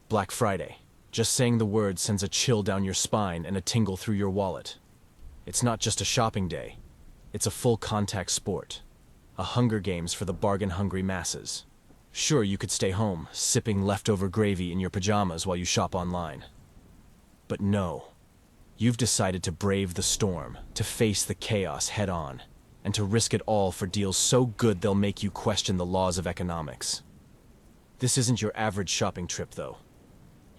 Black Friday. Just saying the word sends a chill down your spine and a tingle through your wallet. It's not just a shopping day. It's a full contact sport. A Hunger Games for the bargain-hungry masses. Sure, you could stay home, sipping leftover gravy in your pajamas while you shop online. But no. You've decided to brave the storm, to face the chaos head-on, and to risk it all for deals so good they'll make you question the laws of economics. This isn't your average shopping trip, though.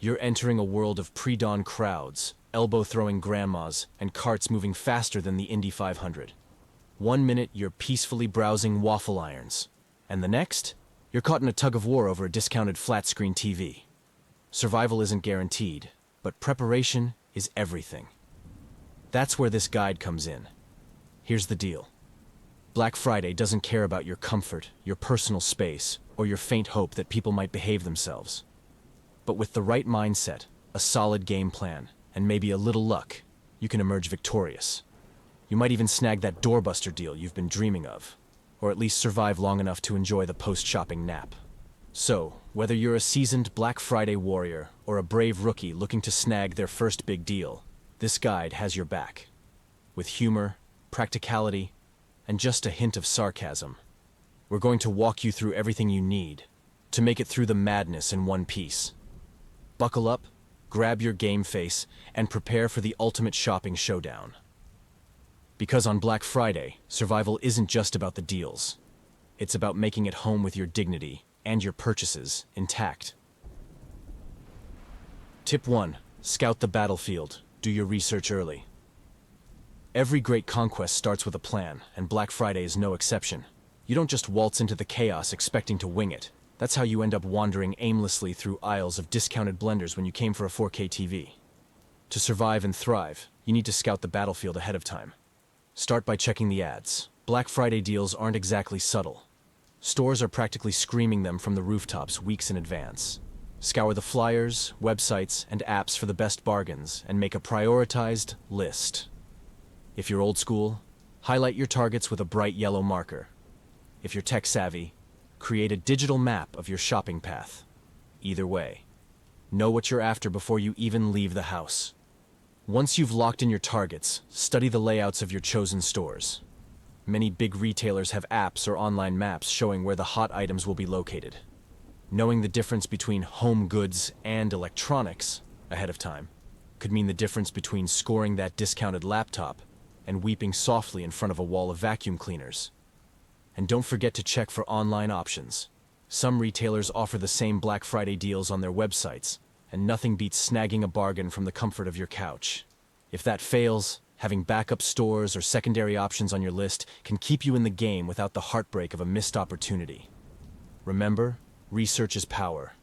You're entering a world of pre-dawn crowds, elbow-throwing grandmas, and carts moving faster than the Indy 500. 1 minute, you're peacefully browsing waffle irons, and the next, you're caught in a tug-of-war over a discounted flat-screen TV. Survival isn't guaranteed, but preparation is everything. That's where this guide comes in. Here's the deal. Black Friday doesn't care about your comfort, your personal space, or your faint hope that people might behave themselves. But with the right mindset, a solid game plan, and maybe a little luck, you can emerge victorious. You might even snag that doorbuster deal you've been dreaming of, or at least survive long enough to enjoy the post-shopping nap. So, whether you're a seasoned Black Friday warrior or a brave rookie looking to snag their first big deal, this guide has your back. With humor, practicality, and just a hint of sarcasm, we're going to walk you through everything you need to make it through the madness in one piece. Buckle up, grab your game face, and prepare for the ultimate shopping showdown. Because on Black Friday, survival isn't just about the deals. It's about making it home with your dignity and your purchases intact. Tip 1. Scout the battlefield. Do your research early. Every great conquest starts with a plan, and Black Friday is no exception. You don't just waltz into the chaos expecting to wing it. That's how you end up wandering aimlessly through aisles of discounted blenders when you came for a 4K TV. To survive and thrive, you need to scout the battlefield ahead of time. Start by checking the ads. Black Friday deals aren't exactly subtle. Stores are practically screaming them from the rooftops weeks in advance. Scour the flyers, websites, and apps for the best bargains and make a prioritized list. If you're old school, highlight your targets with a bright yellow marker. If you're tech-savvy, create a digital map of your shopping path. Either way, know what you're after before you even leave the house. Once you've locked in your targets, study the layouts of your chosen stores. Many big retailers have apps or online maps showing where the hot items will be located. Knowing the difference between home goods and electronics ahead of time could mean the difference between scoring that discounted laptop and weeping softly in front of a wall of vacuum cleaners. And don't forget to check for online options. Some retailers offer the same Black Friday deals on their websites, and nothing beats snagging a bargain from the comfort of your couch. If that fails, having backup stores or secondary options on your list can keep you in the game without the heartbreak of a missed opportunity. Remember, research is power.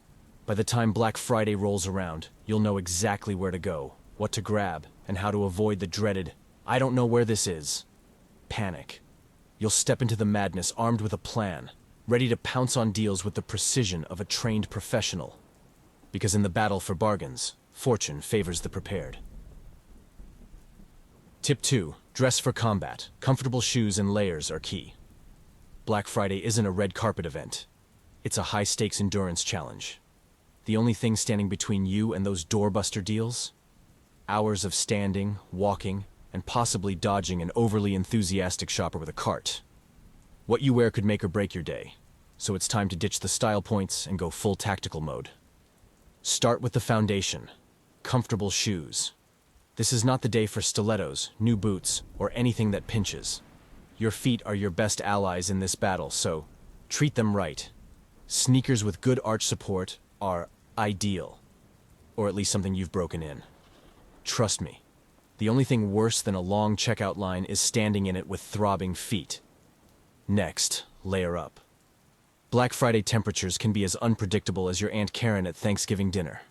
By the time Black Friday rolls around, you'll know exactly where to go, what to grab, and how to avoid the dreaded, "I don't know where this is" panic. You'll step into the madness armed with a plan, ready to pounce on deals with the precision of a trained professional. Because in the battle for bargains, fortune favors the prepared. Tip 2. Dress for combat. Comfortable shoes and layers are key. Black Friday isn't a red carpet event. It's a high-stakes endurance challenge. The only thing standing between you and those doorbuster deals? Hours of standing, walking, and possibly dodging an overly enthusiastic shopper with a cart. What you wear could make or break your day, so it's time to ditch the style points and go full tactical mode. Start with the foundation. Comfortable shoes. This is not the day for stilettos, new boots, or anything that pinches. Your feet are your best allies in this battle, so treat them right. Sneakers with good arch support are ideal, or at least something you've broken in. Trust me, the only thing worse than a long checkout line is standing in it with throbbing feet. Next, layer up. Black Friday temperatures can be as unpredictable as your Aunt Karen at Thanksgiving dinner.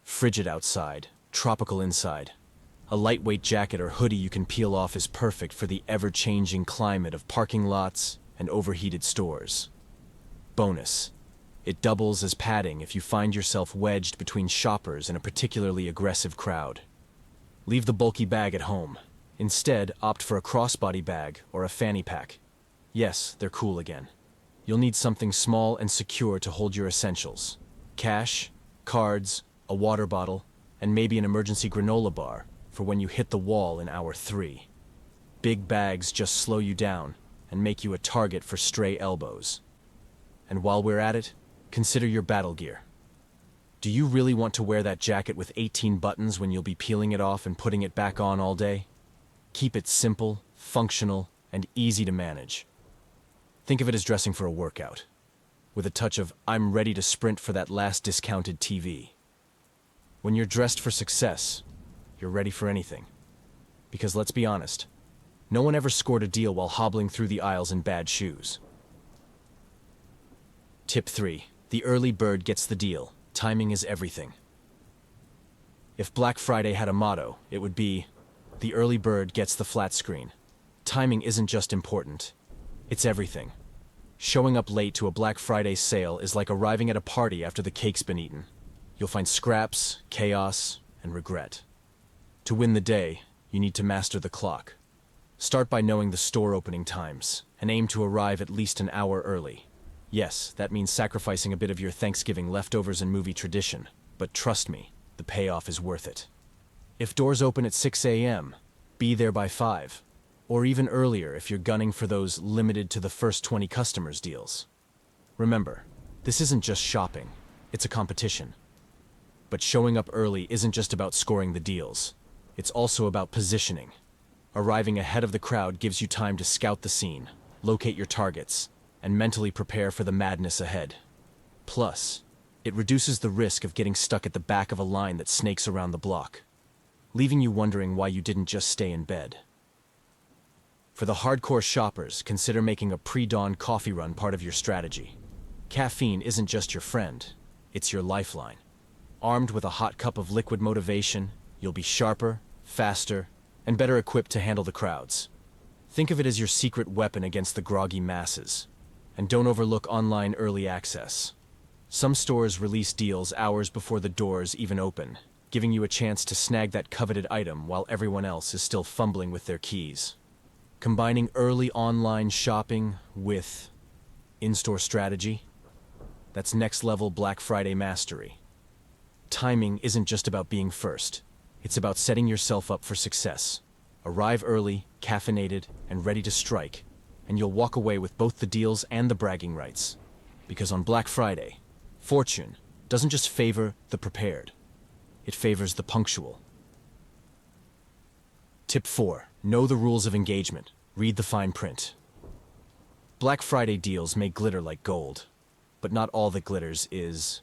Frigid outside, tropical inside. A lightweight jacket or hoodie you can peel off is perfect for the ever-changing climate of parking lots and overheated stores. Bonus: it doubles as padding if you find yourself wedged between shoppers in a particularly aggressive crowd. Leave the bulky bag at home. Instead, opt for a crossbody bag or a fanny pack. Yes, they're cool again. You'll need something small and secure to hold your essentials. Cash, cards, a water bottle, and maybe an emergency granola bar for when you hit the wall in hour 3. Big bags just slow you down and make you a target for stray elbows. And while we're at it, consider your battle gear. Do you really want to wear that jacket with 18 buttons when you'll be peeling it off and putting it back on all day? Keep it simple, functional, and easy to manage. Think of it as dressing for a workout, with a touch of "I'm ready to sprint for that last discounted TV." When you're dressed for success, you're ready for anything. Because let's be honest, no one ever scored a deal while hobbling through the aisles in bad shoes. Tip 3. The early bird gets the deal. Timing is everything. If Black Friday had a motto, it would be, "The early bird gets the flat screen." Timing isn't just important, it's everything. Showing up late to a Black Friday sale is like arriving at a party after the cake's been eaten. You'll find scraps, chaos, and regret. To win the day, you need to master the clock. Start by knowing the store opening times, and aim to arrive at least an hour early. Yes, that means sacrificing a bit of your Thanksgiving leftovers and movie tradition, but trust me, the payoff is worth it. If doors open at 6 a.m., be there by 5, or even earlier if you're gunning for those limited to the first 20 customers deals. Remember, this isn't just shopping, it's a competition. But showing up early isn't just about scoring the deals, it's also about positioning. Arriving ahead of the crowd gives you time to scout the scene, locate your targets, and mentally prepare for the madness ahead. Plus, it reduces the risk of getting stuck at the back of a line that snakes around the block, leaving you wondering why you didn't just stay in bed. For the hardcore shoppers, consider making a pre-dawn coffee run part of your strategy. Caffeine isn't just your friend, it's your lifeline. Armed with a hot cup of liquid motivation, you'll be sharper, faster, and better equipped to handle the crowds. Think of it as your secret weapon against the groggy masses. And don't overlook online early access. Some stores release deals hours before the doors even open, giving you a chance to snag that coveted item while everyone else is still fumbling with their keys. Combining early online shopping with in-store strategy, that's next-level Black Friday mastery. Timing isn't just about being first, it's about setting yourself up for success. Arrive early, caffeinated, and ready to strike, and you'll walk away with both the deals and the bragging rights. Because on Black Friday, fortune doesn't just favor the prepared, it favors the punctual. Tip 4. Know the rules of engagement. Read the fine print. Black Friday deals may glitter like gold, but not all that glitters is,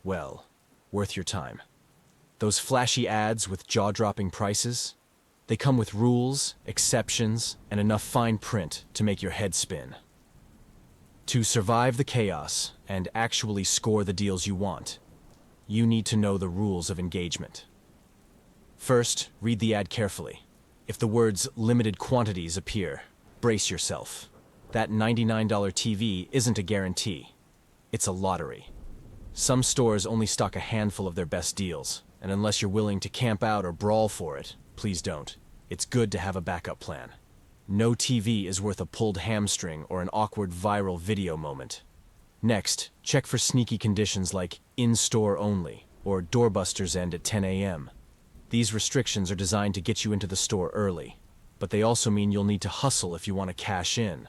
well, worth your time. Those flashy ads with jaw-dropping prices, they come with rules, exceptions, and enough fine print to make your head spin. To survive the chaos and actually score the deals you want, you need to know the rules of engagement. First, read the ad carefully. If the words "limited quantities" appear, brace yourself. That $99 TV isn't a guarantee. It's a lottery. Some stores only stock a handful of their best deals, and unless you're willing to camp out or brawl for it, please don't. It's good to have a backup plan. No TV is worth a pulled hamstring or an awkward viral video moment. Next, check for sneaky conditions like in-store only or doorbusters end at 10 a.m. These restrictions are designed to get you into the store early, but they also mean you'll need to hustle if you want to cash in.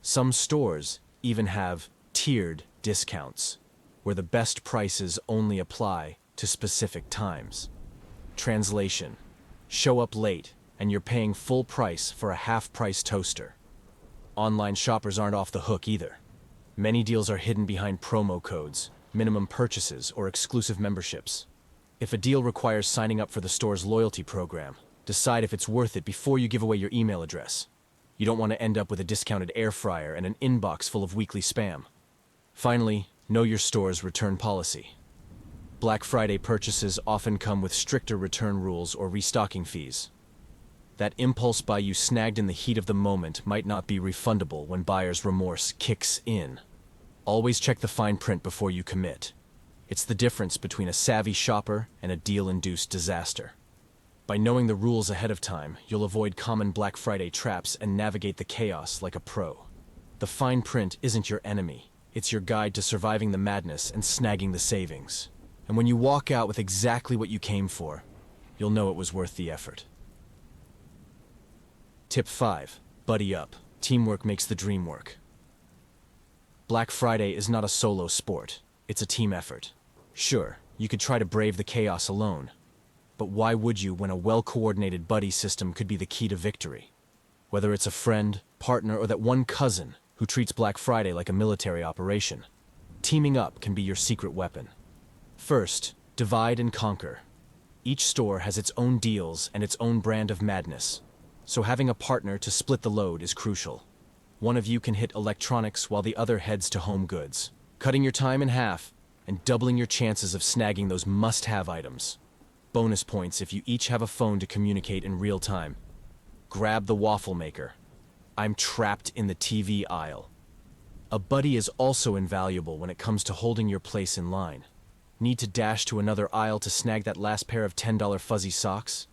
Some stores even have tiered discounts, where the best prices only apply to specific times. Translation: show up late, and you're paying full price for a half-price toaster. Online shoppers aren't off the hook either. Many deals are hidden behind promo codes, minimum purchases, or exclusive memberships. If a deal requires signing up for the store's loyalty program, decide if it's worth it before you give away your email address. You don't want to end up with a discounted air fryer and an inbox full of weekly spam. Finally, know your store's return policy. Black Friday purchases often come with stricter return rules or restocking fees. That impulse buy you snagged in the heat of the moment might not be refundable when buyer's remorse kicks in. Always check the fine print before you commit. It's the difference between a savvy shopper and a deal-induced disaster. By knowing the rules ahead of time, you'll avoid common Black Friday traps and navigate the chaos like a pro. The fine print isn't your enemy, it's your guide to surviving the madness and snagging the savings. And when you walk out with exactly what you came for, you'll know it was worth the effort. Tip 5. Buddy up. Teamwork makes the dream work. Black Friday is not a solo sport. It's a team effort. Sure, you could try to brave the chaos alone, but why would you when a well-coordinated buddy system could be the key to victory? Whether it's a friend, partner, or that one cousin who treats Black Friday like a military operation, teaming up can be your secret weapon. First, divide and conquer. Each store has its own deals and its own brand of madness, so having a partner to split the load is crucial. One of you can hit electronics while the other heads to home goods, cutting your time in half and doubling your chances of snagging those must-have items. Bonus points if you each have a phone to communicate in real time. Grab the waffle maker. I'm trapped in the TV aisle. A buddy is also invaluable when it comes to holding your place in line. Need to dash to another aisle to snag that last pair of $10 fuzzy socks?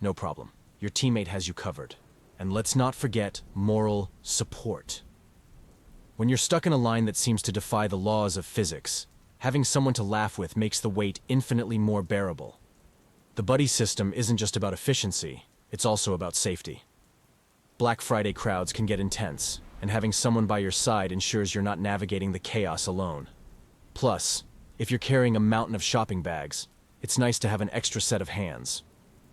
No problem. Your teammate has you covered. And let's not forget moral support. When you're stuck in a line that seems to defy the laws of physics, having someone to laugh with makes the wait infinitely more bearable. The buddy system isn't just about efficiency, it's also about safety. Black Friday crowds can get intense, and having someone by your side ensures you're not navigating the chaos alone. Plus, if you're carrying a mountain of shopping bags, it's nice to have an extra set of hands,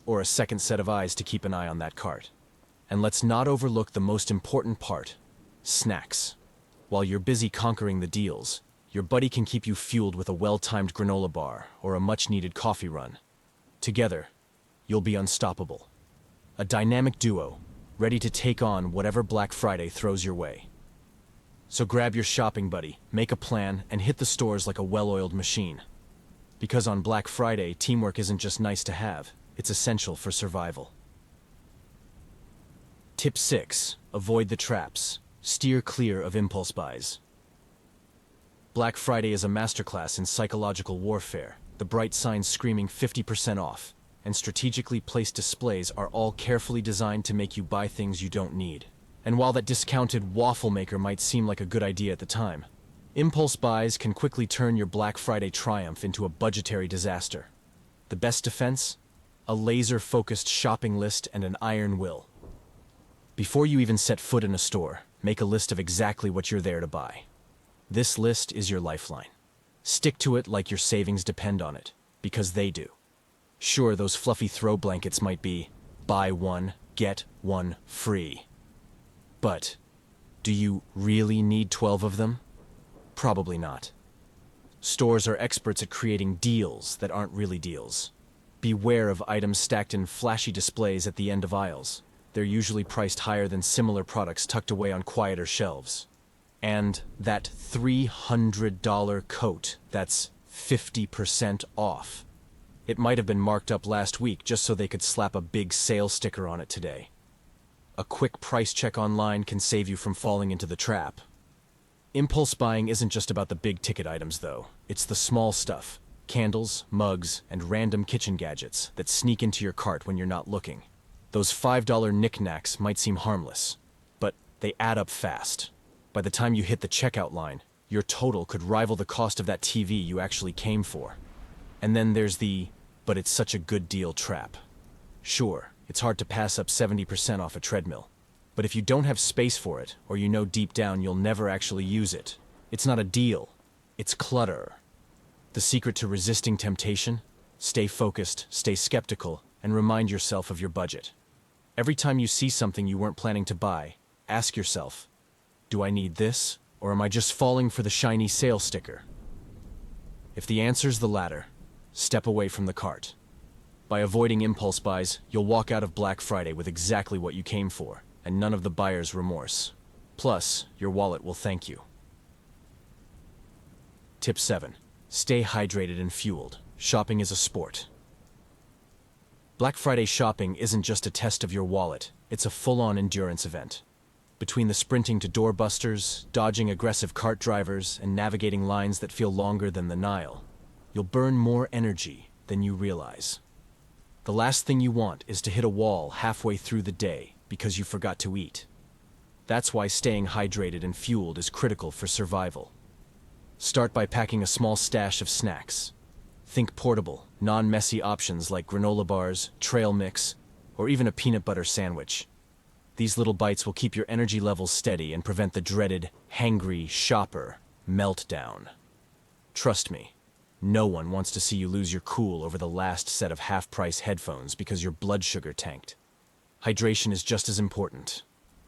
or a second set of eyes to keep an eye on that cart. And let's not overlook the most important part, snacks. While you're busy conquering the deals, your buddy can keep you fueled with a well-timed granola bar or a much-needed coffee run. Together, you'll be unstoppable. A dynamic duo, ready to take on whatever Black Friday throws your way. So grab your shopping buddy, make a plan, and hit the stores like a well-oiled machine. Because on Black Friday, teamwork isn't just nice to have, it's essential for survival. Tip 6. Avoid the traps. Steer clear of impulse buys. Black Friday is a masterclass in psychological warfare. The bright signs screaming 50% off, and strategically placed displays are all carefully designed to make you buy things you don't need. And while that discounted waffle maker might seem like a good idea at the time, impulse buys can quickly turn your Black Friday triumph into a budgetary disaster. The best defense? A laser-focused shopping list and an iron will. Before you even set foot in a store, make a list of exactly what you're there to buy. This list is your lifeline. Stick to it like your savings depend on it, because they do. Sure, those fluffy throw blankets might be buy one, get one free. But do you really need 12 of them? Probably not. Stores are experts at creating deals that aren't really deals. Beware of items stacked in flashy displays at the end of aisles. They're usually priced higher than similar products tucked away on quieter shelves. And that $300 coat that's 50% off. It might have been marked up last week just so they could slap a big sale sticker on it today. A quick price check online can save you from falling into the trap. Impulse buying isn't just about the big ticket items though. It's the small stuff. Candles, mugs, and random kitchen gadgets that sneak into your cart when you're not looking. Those $5 knickknacks might seem harmless, but they add up fast. By the time you hit the checkout line, your total could rival the cost of that TV you actually came for. And then there's the, but it's such a good deal trap. Sure, it's hard to pass up 70% off a treadmill. But if you don't have space for it, or you know deep down you'll never actually use it, it's not a deal, it's clutter. The secret to resisting temptation? Stay focused, stay skeptical, and remind yourself of your budget. Every time you see something you weren't planning to buy, ask yourself, do I need this, or am I just falling for the shiny sale sticker? If the answer's the latter, step away from the cart. By avoiding impulse buys, you'll walk out of Black Friday with exactly what you came for, and none of the buyer's remorse. Plus, your wallet will thank you. Tip 7. Stay hydrated and fueled. Shopping is a sport. Black Friday shopping isn't just a test of your wallet, it's a full-on endurance event. Between the sprinting to doorbusters, dodging aggressive cart drivers, and navigating lines that feel longer than the Nile, you'll burn more energy than you realize. The last thing you want is to hit a wall halfway through the day because you forgot to eat. That's why staying hydrated and fueled is critical for survival. Start by packing a small stash of snacks. Think portable, non-messy options like granola bars, trail mix, or even a peanut butter sandwich. These little bites will keep your energy levels steady and prevent the dreaded, hangry shopper meltdown. Trust me, no one wants to see you lose your cool over the last set of half-price headphones because your blood sugar tanked. Hydration is just as important.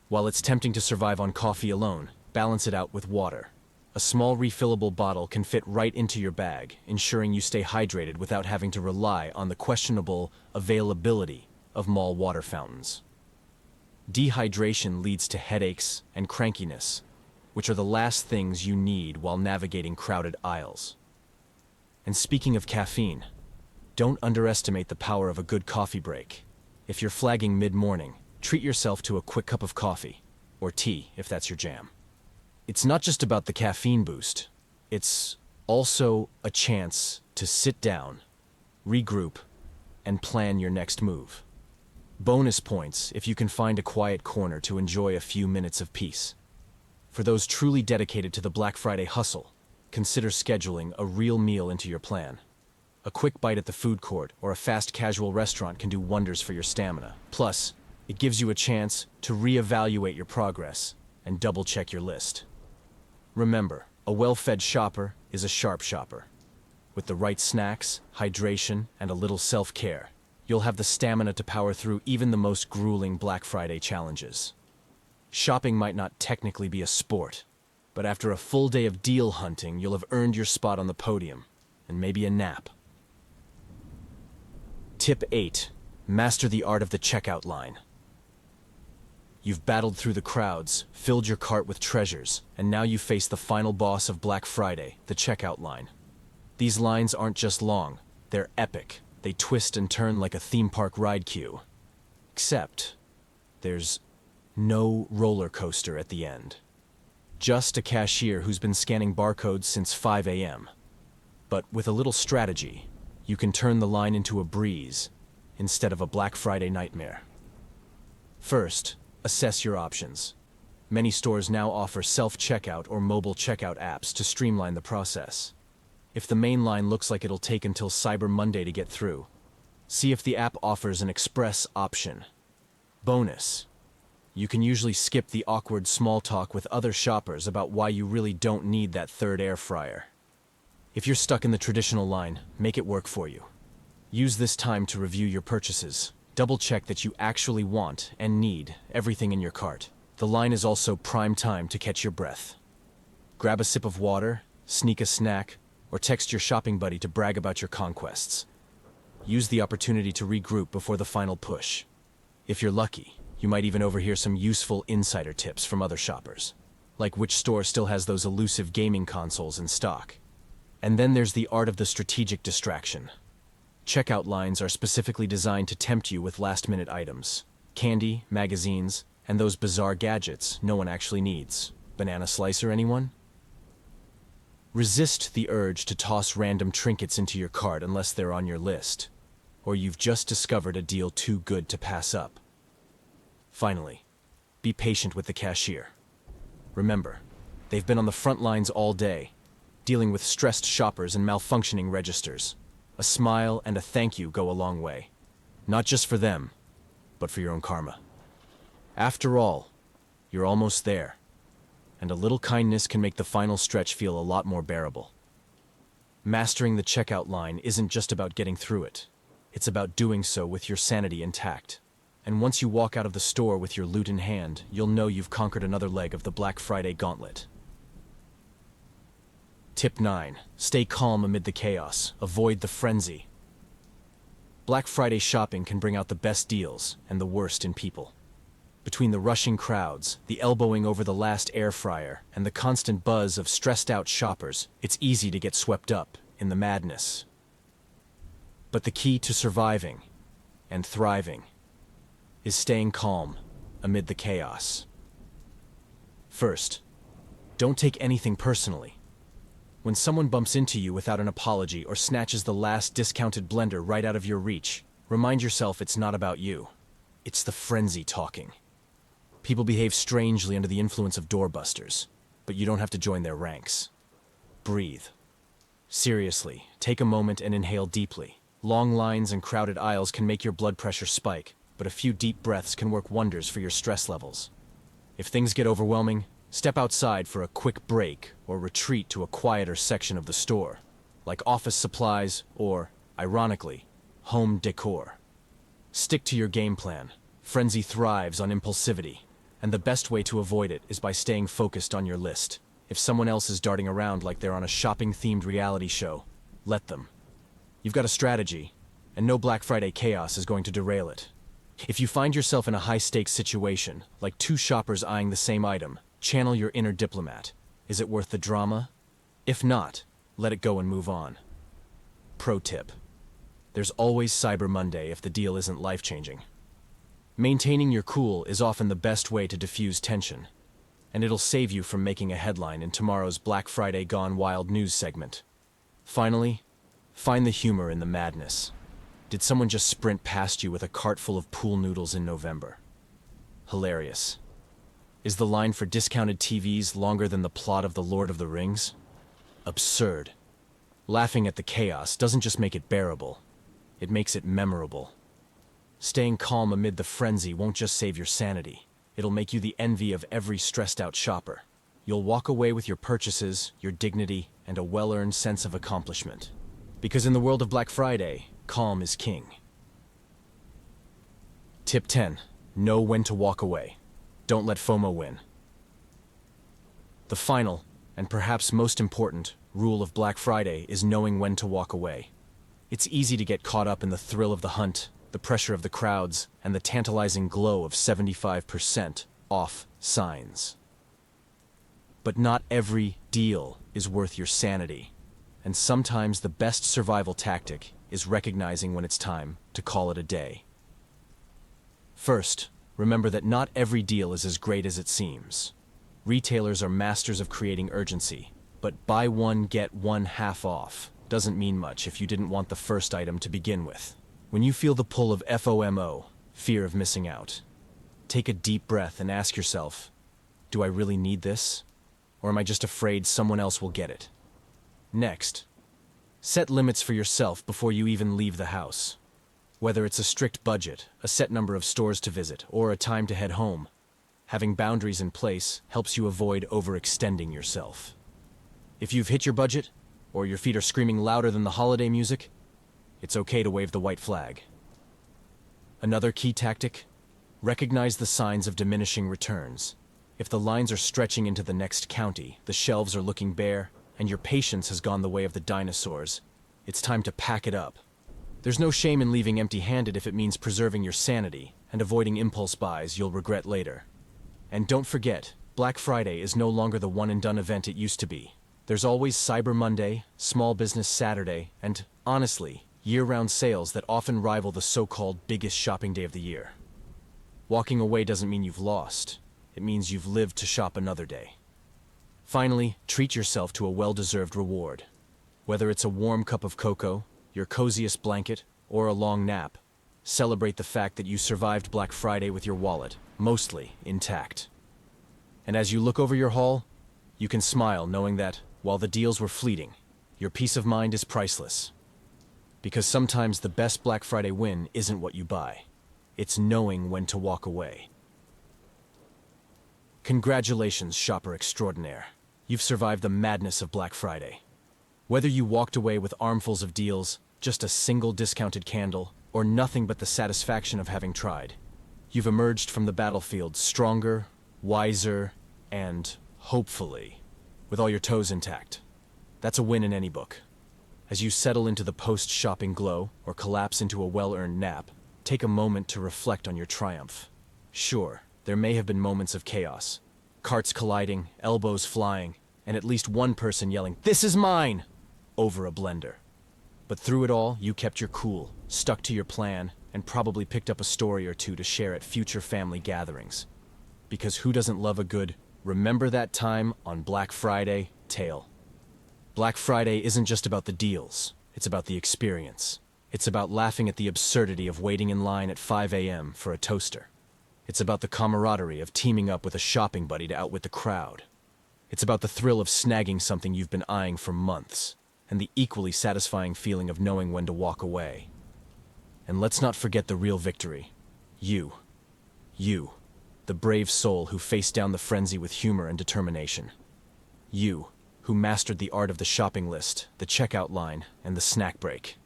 While it's tempting to survive on coffee alone, balance it out with water. A small refillable bottle can fit right into your bag, ensuring you stay hydrated without having to rely on the questionable availability of mall water fountains. Dehydration leads to headaches and crankiness, which are the last things you need while navigating crowded aisles. And speaking of caffeine, don't underestimate the power of a good coffee break. If you're flagging mid-morning, treat yourself to a quick cup of coffee, or tea if that's your jam. It's not just about the caffeine boost, it's also a chance to sit down, regroup, and plan your next move. Bonus points if you can find a quiet corner to enjoy a few minutes of peace. For those truly dedicated to the Black Friday hustle, consider scheduling a real meal into your plan. A quick bite at the food court or a fast casual restaurant can do wonders for your stamina. Plus, it gives you a chance to reevaluate your progress and double-check your list. Remember, a well-fed shopper is a sharp shopper. With the right snacks, hydration, and a little self-care, you'll have the stamina to power through even the most grueling Black Friday challenges. Shopping might not technically be a sport, but after a full day of deal hunting, you'll have earned your spot on the podium, and maybe a nap. Tip 8. Master the art of the checkout line. You've battled through the crowds, filled your cart with treasures, and now you face the final boss of Black Friday, the checkout line. These lines aren't just long, they're epic. They twist and turn like a theme park ride queue. Except, there's no roller coaster at the end. Just a cashier who's been scanning barcodes since 5 a.m. But with a little strategy, you can turn the line into a breeze instead of a Black Friday nightmare. First, assess your options. Many stores now offer self-checkout or mobile checkout apps to streamline the process. If the main line looks like it'll take until Cyber Monday to get through, see if the app offers an express option. Bonus: you can usually skip the awkward small talk with other shoppers about why you really don't need that third air fryer. If you're stuck in the traditional line, make it work for you. Use this time to review your purchases. Double-check that you actually want and need everything in your cart. The line is also prime time to catch your breath. Grab a sip of water, sneak a snack, or text your shopping buddy to brag about your conquests. Use the opportunity to regroup before the final push. If you're lucky, you might even overhear some useful insider tips from other shoppers, like which store still has those elusive gaming consoles in stock. And then there's the art of the strategic distraction. Checkout lines are specifically designed to tempt you with last-minute items. Candy, magazines, and those bizarre gadgets no one actually needs. Banana slicer, anyone? Resist the urge to toss random trinkets into your cart unless they're on your list, or you've just discovered a deal too good to pass up. Finally, be patient with the cashier. Remember, they've been on the front lines all day, dealing with stressed shoppers and malfunctioning registers. A smile and a thank you go a long way. Not just for them, but for your own karma. After all, you're almost there, and a little kindness can make the final stretch feel a lot more bearable. Mastering the checkout line isn't just about getting through it. It's about doing so with your sanity intact. And once you walk out of the store with your loot in hand, you'll know you've conquered another leg of the Black Friday gauntlet. Tip 9. Stay calm amid the chaos. Avoid the frenzy. Black Friday shopping can bring out the best deals and the worst in people. Between the rushing crowds, the elbowing over the last air fryer, and the constant buzz of stressed-out shoppers, it's easy to get swept up in the madness. But the key to surviving and thriving is staying calm amid the chaos. First, don't take anything personally. When someone bumps into you without an apology or snatches the last discounted blender right out of your reach, remind yourself it's not about you. It's the frenzy talking. People behave strangely under the influence of doorbusters, but you don't have to join their ranks. Breathe. Seriously, take a moment and inhale deeply. Long lines and crowded aisles can make your blood pressure spike, but a few deep breaths can work wonders for your stress levels. If things get overwhelming, step outside for a quick break or retreat to a quieter section of the store, like office supplies or, ironically, home decor. Stick to your game plan. Frenzy thrives on impulsivity, and the best way to avoid it is by staying focused on your list. If someone else is darting around like they're on a shopping-themed reality show, let them. You've got a strategy, and no Black Friday chaos is going to derail it. If you find yourself in a high-stakes situation, like two shoppers eyeing the same item, channel your inner diplomat. Is it worth the drama? If not, let it go and move on. Pro tip: there's always Cyber Monday if the deal isn't life-changing. Maintaining your cool is often the best way to diffuse tension, and it'll save you from making a headline in tomorrow's Black Friday Gone Wild news segment. Finally, find the humor in the madness. Did someone just sprint past you with a cart full of pool noodles in November? Hilarious. Is the line for discounted TVs longer than the plot of The Lord of the Rings? Absurd. Laughing at the chaos doesn't just make it bearable, it makes it memorable. Staying calm amid the frenzy won't just save your sanity, it'll make you the envy of every stressed-out shopper. You'll walk away with your purchases, your dignity, and a well-earned sense of accomplishment. Because in the world of Black Friday, calm is king. Tip 10. Know when to walk away. Don't let FOMO win. The final, and perhaps most important, rule of Black Friday is knowing when to walk away. It's easy to get caught up in the thrill of the hunt, the pressure of the crowds, and the tantalizing glow of 75% off signs. But not every deal is worth your sanity, and sometimes the best survival tactic is recognizing when it's time to call it a day. First, remember that not every deal is as great as it seems. Retailers are masters of creating urgency, but buy one, get one half off doesn't mean much if you didn't want the first item to begin with. When you feel the pull of FOMO, fear of missing out, take a deep breath and ask yourself, do I really need this? Or am I just afraid someone else will get it? Next, set limits for yourself before you even leave the house. Whether it's a strict budget, a set number of stores to visit, or a time to head home, having boundaries in place helps you avoid overextending yourself. If you've hit your budget, or your feet are screaming louder than the holiday music, it's okay to wave the white flag. Another key tactic: recognize the signs of diminishing returns. If the lines are stretching into the next county, the shelves are looking bare, and your patience has gone the way of the dinosaurs, it's time to pack it up. There's no shame in leaving empty-handed if it means preserving your sanity and avoiding impulse buys you'll regret later. And don't forget, Black Friday is no longer the one-and-done event it used to be. There's always Cyber Monday, Small Business Saturday, and, honestly, year-round sales that often rival the so-called biggest shopping day of the year. Walking away doesn't mean you've lost. It means you've lived to shop another day. Finally, treat yourself to a well-deserved reward. Whether it's a warm cup of cocoa, your coziest blanket, or a long nap, celebrate the fact that you survived Black Friday with your wallet, mostly intact. And as you look over your haul, you can smile knowing that, while the deals were fleeting, your peace of mind is priceless. Because sometimes the best Black Friday win isn't what you buy. It's knowing when to walk away. Congratulations, shopper extraordinaire. You've survived the madness of Black Friday. Whether you walked away with armfuls of deals, just a single discounted candle, or nothing but the satisfaction of having tried, you've emerged from the battlefield stronger, wiser, and, hopefully, with all your toes intact. That's a win in any book. As you settle into the post-shopping glow, or collapse into a well-earned nap, take a moment to reflect on your triumph. Sure, there may have been moments of chaos, carts colliding, elbows flying, and at least one person yelling, "This is mine!" over a blender. But through it all, you kept your cool, stuck to your plan, and probably picked up a story or two to share at future family gatherings. Because who doesn't love a good, remember that time on Black Friday tale? Black Friday isn't just about the deals, it's about the experience. It's about laughing at the absurdity of waiting in line at 5 a.m. for a toaster. It's about the camaraderie of teaming up with a shopping buddy to outwit the crowd. It's about the thrill of snagging something you've been eyeing for months. and the equally satisfying feeling of knowing when to walk away. And let's not forget the real victory. You. You, the brave soul who faced down the frenzy with humor and determination. You, who mastered the art of the shopping list, the checkout line, and the snack break.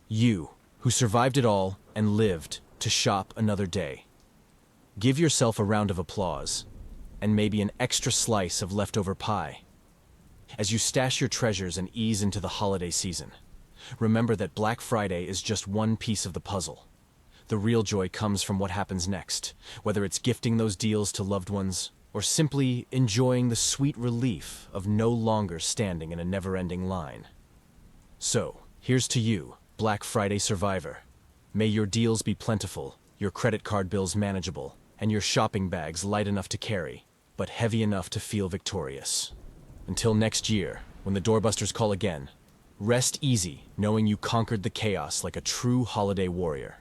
You, who survived it all and lived to shop another day. Give yourself a round of applause, and maybe an extra slice of leftover pie. As you stash your treasures and ease into the holiday season, remember that Black Friday is just one piece of the puzzle. The real joy comes from what happens next, whether it's gifting those deals to loved ones or simply enjoying the sweet relief of no longer standing in a never-ending line. So, here's to you, Black Friday survivor. May your deals be plentiful, your credit card bills manageable, and your shopping bags light enough to carry, but heavy enough to feel victorious. Until next year, when the doorbusters call again, rest easy knowing you conquered the chaos like a true holiday warrior.